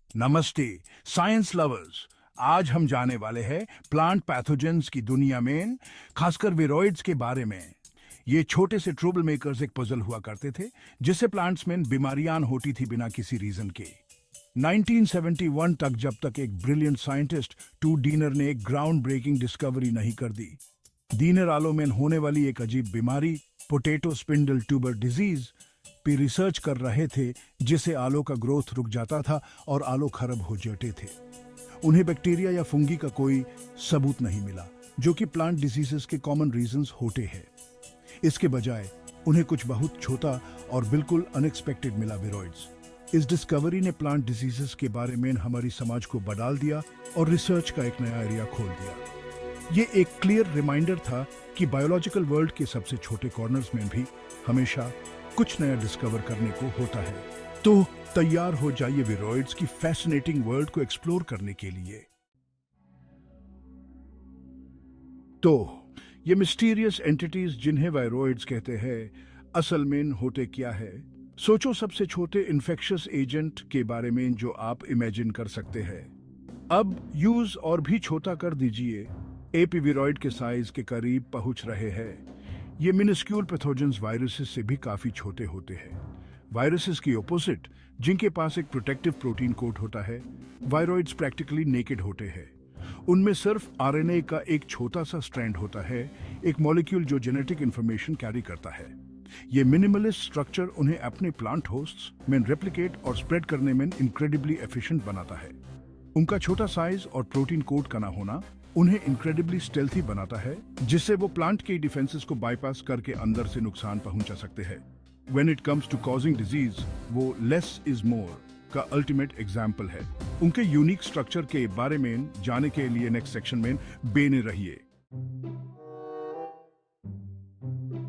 नमस्ते science lovers. आज हम जाने वाले हैं प्लांट पैथोजेंस की दुनिया में, खासकर विरोइड्स के बारे में। ये छोटे से ट्रबल मेकर्स एक पजल हुआ करते थे जिससे प्लांट्स में बीमारियां होती थी बिना किसी रीजन के। 1971 तक, जब तक एक ब्रिलियंट साइंटिस्ट टू डीनर ने एक ग्राउंड ब्रेकिंग डिस्कवरी नहीं कर दी। डीनर आलू में होने वाली एक अजीब बीमारी, पोटैटो स्पिंडल ट्यूबर डिजीज, पे रिसर्च कर रहे थे, जिससे आलू का ग्रोथ रुक जाता था और आलू खराब हो जाते थे। उन्हें बैक्टीरिया या फंगी का कोई सबूत नहीं मिला, जो कि प्लांट डिजीजेस के कॉमन रीजंस होते हैं। इसके बजाय उन्हें कुछ बहुत छोटा और बिल्कुल अनएक्सपेक्टेड मिला, विरोइड्स। इस डिस्कवरी ने प्लांट डिजीजेस के बारे में हमारी समाज को बदल दिया और रिसर्च का एक नया एरिया खोल दिया। ये एक क्लियर रिमाइंडर था कि बायोलॉजिकल वर्ल्ड के सबसे छोटे कॉर्नर्स में भी हमेशा कुछ नया डिस्कवर करने को होता है। तो तैयार हो जाइए विरोइड्स की फैसिनेटिंग वर्ल्ड को एक्सप्लोर करने के लिए। तो ये मिस्टीरियस एंटिटीज जिन्हें वायरोइड्स कहते हैं, असल में होते क्या है? सोचो, सबसे छोटे इन्फेक्शियस एजेंट के बारे में जो आप इमेजिन कर सकते हैं। अब यूज और भी छोटा कर दीजिए। एपीविरोइड के साइज के करीब पहुंच रहे हैं। ये मिनिस्क्यूल पैथोजेंस वायरसेस से भी काफी छोटे होते हैं। वायरसेस की ऑपोजिट, जिनके पास एक प्रोटेक्टिव प्रोटीन कोट होता है, वायरोइड्स प्रैक्टिकली नेकेड होते हैं। उनमें सिर्फ आरएनए का एक छोटा सा स्ट्रैंड होता है, एक मॉलिक्यूल जो जेनेटिक इंफॉर्मेशन कैरी करता है। ये मिनिमलिस्ट स्ट्रक्चर उन्हें अपने प्लांट होस्ट्स में रेप्लिकेट और स्प्रेड करने में इनक्रेडिबली एफिशिएंट बनाता है। उनका छोटा साइज और प्रोटीन कोट का ना होना उन्हें इनक्रेडिबली स्टेल्थी बनाता है, जिससे वो प्लांट के डिफेंसेस को बाईपास करके अंदर से नुकसान पहुंचा सकते हैं। When it comes to causing disease, वो लेस इज मोर का अल्टीमेट एग्जाम्पल है। उनके यूनिक स्ट्रक्चर के बारे में जाने के लिए नेक्स्ट सेक्शन में बने रहिए।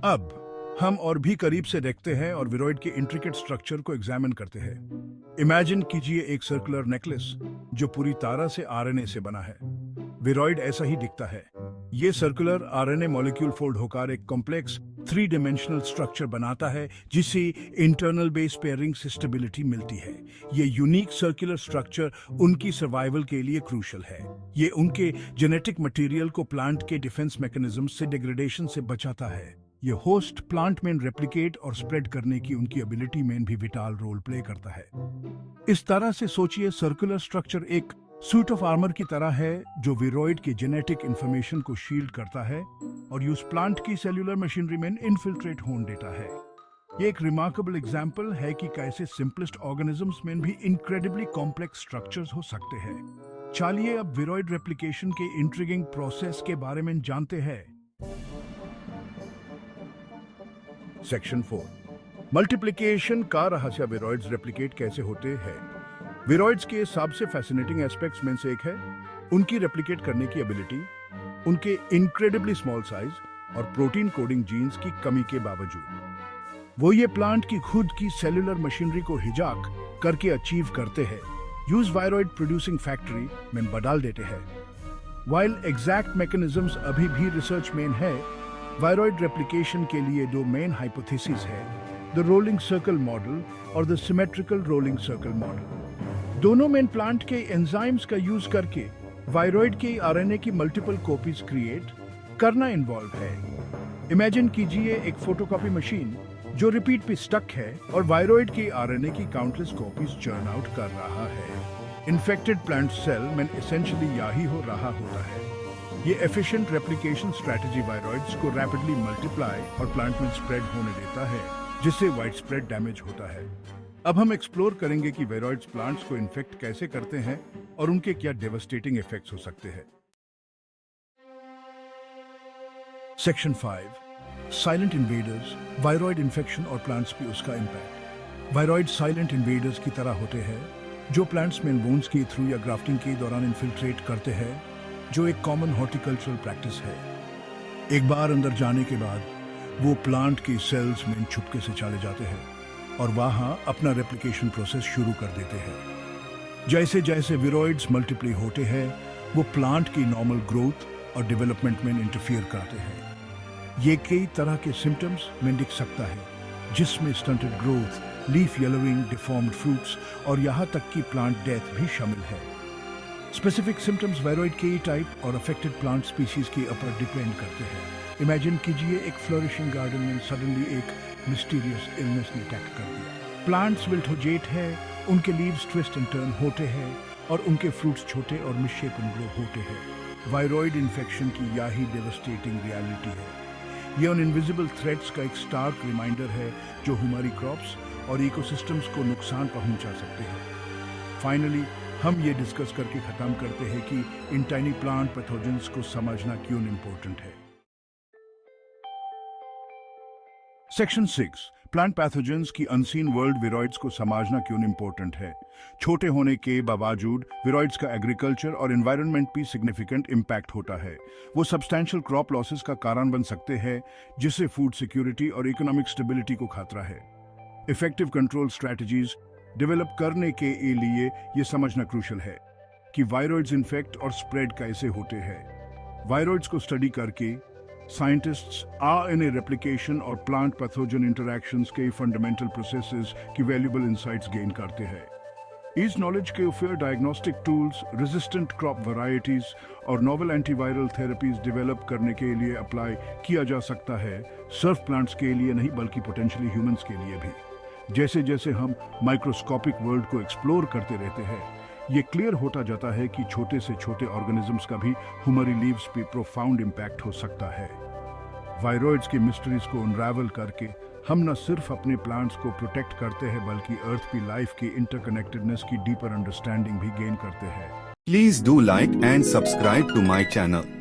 अब हम और भी करीब से देखते हैं और विरोइड के इंट्रिकेट स्ट्रक्चर को एग्जामिन करते हैं। इमेजिन कीजिए एक सर्कुलर नेकलेस जो पूरी तरह से आरएनए से बना है। विरोइड ऐसा ही दिखता है। ये सर्कुलर आरएनए मॉलिक्यूल फोल्ड होकर एक कॉम्प्लेक्स 3 डायमेंशनल स्ट्रक्चर बनाता है, जिससे इंटरनल बेस पेयरिंग से स्टेबिलिटी मिलती है। ये यूनिक सर्कुलर स्ट्रक्चर उनकी सर्वाइवल के लिए क्रूशियल है। ये उनके जेनेटिक मटेरियल को प्लांट के डिफेंस मैकेनिज्म से डिग्रेडेशन से बचाता है। ये होस्ट प्लांट में रेप्लिकेट और स्प्रेड करने की उनकी एबिलिटी में भी विटाल रोल प्ले करता है। इस तरह से सोचिए, सर्कुलर स्ट्रक्चर एक सूट ऑफ आर्मर की तरह है जो विरोइड के जेनेटिक इंफॉर्मेशन को शील्ड करता है और उस प्लांट की सेल्यूलर मशीनरी में इन्फिल्ट्रेट होने देता है। ये एक रिमार्केबल एग्जाम्पल है कि कैसे सिंपलेस्ट ऑर्गेनिजम्स में भी इनक्रेडिबली कॉम्प्लेक्स स्ट्रक्चर्स हो सकते हैं। चलिए अब विरोइड रेप्लिकेशन के इंट्रिगिंग प्रोसेस के बारे में जानते हैं। सेक्शन 4, मल्टीप्लिकेशन का रहस्य। विरोइड्स रेप्लिकेट कैसे होते हैं? विरोइड्स के सबसे फैसिनेटिंग एस्पेक्ट्स में से एक है उनकी रेप्लिकेट करने की एबिलिटी। उनके इनक्रेडिबली स्मॉल साइज और प्रोटीन कोडिंग जीन्स की कमी के बावजूद वो ये प्लांट की खुद की सेल्यूलर मशीनरी को हिजाक करके अचीव करते हैं। यूज वायरोइड प्रोड्यूसिंग फैक्ट्री में बदल देते हैं। वाइल एग्जैक्ट मैकेनिज्म्स अभी भी रिसर्च में है, वायरोइड रेप्लिकेशन के लिए 2 मेन हाइपोथेसिस है, द रोलिंग सर्कल मॉडल और the symmetrical rolling circle model. दोनों मेन प्लांट के एंजाइम्स का यूज करके वायरोइड के आरएनए की मल्टीपल कॉपीज क्रिएट करना इन्वॉल्व है। इमेजिन कीजिए एक फोटोकॉपी मशीन जो रिपीट पे स्टक है और वायरोइड के आरएनए की काउंटलेस कॉपीज चर्न आउट कर रहा है। इन्फेक्टेड प्लांट सेल में एसेंशियली यही हो रहा होता है। ये एफिशिएंट रेप्लिकेशन स्ट्रेटजी वायरोइड्स को रैपिडली मल्टीप्लाई और प्लांट में स्प्रेड होने देता है, जिससे वाइड स्प्रेड डैमेज होता है। अब हम एक्सप्लोर करेंगे कि वायरोइड्स प्लांट्स को इन्फेक्ट कैसे करते हैं और उनके क्या डेवास्टेटिंग इफेक्ट्स हो सकते हैं। Section 5, silent invaders, viroid infection और प्लांट्स पे उसका इम्पैक्ट। वायरोइड साइलेंट इन्वेडर्स की तरह होते हैं जो प्लांट्स में वूंड्स के थ्रू या ग्राफ्टिंग के दौरान इन्फिल्ट्रेट करते हैं, जो एक कॉमन हॉर्टिकल्चरल प्रैक्टिस है। एक बार अंदर जाने के बाद वो प्लांट के सेल्स में छुपके से चले जाते हैं और वहां अपना रेप्लिकेशन प्रोसेस शुरू कर देते हैं। जैसे जैसे विरोइड्स मल्टीप्लाई होते हैं, वो प्लांट की नॉर्मल ग्रोथ और डेवलपमेंट में इंटरफियर करते हैं। ये कई तरह के सिम्टम्स में दिख सकता है, जिसमें stunted growth, leaf yellowing, deformed fruits और यहाँ तक कि प्लांट डेथ भी शामिल है। स्पेसिफिक सिम्टम्स वायरॉइड के टाइप और अफेक्टेड प्लांट स्पीशीज के ऊपर डिपेंड करते हैं। इमेजिन कीजिए एक फ्लोरिशिंग गार्डन में सडनली एक मिस्टीरियस इलनेस ने अटैक कर दिया। प्लांट्स विल्टोजेट है, उनके लीव्स ट्विस्ट एंड टर्न होते हैं और उनके फ्रूट्स छोटे और मिसशेपन ग्रो होते हैं। वायरॉइड इन्फेक्शन की यही डेवस्टेटिंग रियलिटी है। ये उन इनविजिबल थ्रेट्स का एक स्टार्क रिमाइंडर है जो हमारी क्रॉप्स और इकोसिस्टम्स को नुकसान पहुंचा सकते हैं। फाइनली हम ये डिस्कस करके खत्म करते हैं कि इन टाइनी प्लांट पैथोजेंस को समझना क्यों इम्पोर्टेंट है। सेक्शन 6 प्लांट पैथोजेंस की अनसीन वर्ल्ड विरॉइड्स को समझना क्यों इम्पोर्टेंट है। छोटे होने के बावजूद विरॉइड्स का एग्रीकल्चर और एनवायरनमेंट भी सिग्निफिकेंट इम्पैक्ट होता है। वो सब्सटैंशियल क्रॉप लॉसेस का कारण बन सकते हैं, जिससे फूड सिक्योरिटी और इकोनॉमिक स्टेबिलिटी को खतरा है। इफेक्टिव कंट्रोल स्ट्रैटेजीज डेवलप करने के लिए ये समझना क्रूशियल है कि वायरॉइड्स इन्फेक्ट और स्प्रेड कैसे होते हैं। वायरॉइड्स को स्टडी करके साइंटिस्ट्स आरएनए रेप्लिकेशन और प्लांट पैथोजन इंटरैक्शंस के फंडामेंटल प्रोसेसेस की वैल्यूएबल इंसाइट्स गेन करते हैं। इस नॉलेज के उपयोग diagnostic tools, resistant crop varieties और नोवेल एंटीवायरल थेरेपीज डेवलप करने के लिए अप्लाई किया जा सकता है, सिर्फ प्लांट्स के लिए नहीं बल्कि पोटेंशियली ह्यूमंस के लिए भी। जैसे जैसे हम माइक्रोस्कोपिक वर्ल्ड को एक्सप्लोर करते रहते हैं, ये क्लियर होता जाता है कि छोटे से छोटे ऑर्गेनिजम्स का भी हमारी लीव्स पे प्रोफाउंड इम्पैक्ट हो सकता है। वायरॉइड्स की मिस्ट्रीज को अनरावल करके हम न सिर्फ अपने प्लांट्स को प्रोटेक्ट करते हैं बल्कि अर्थ की लाइफ की इंटरकनेक्टेडनेस की डीपर अंडरस्टैंडिंग भी गेन करते हैं। Please do like and subscribe to my channel.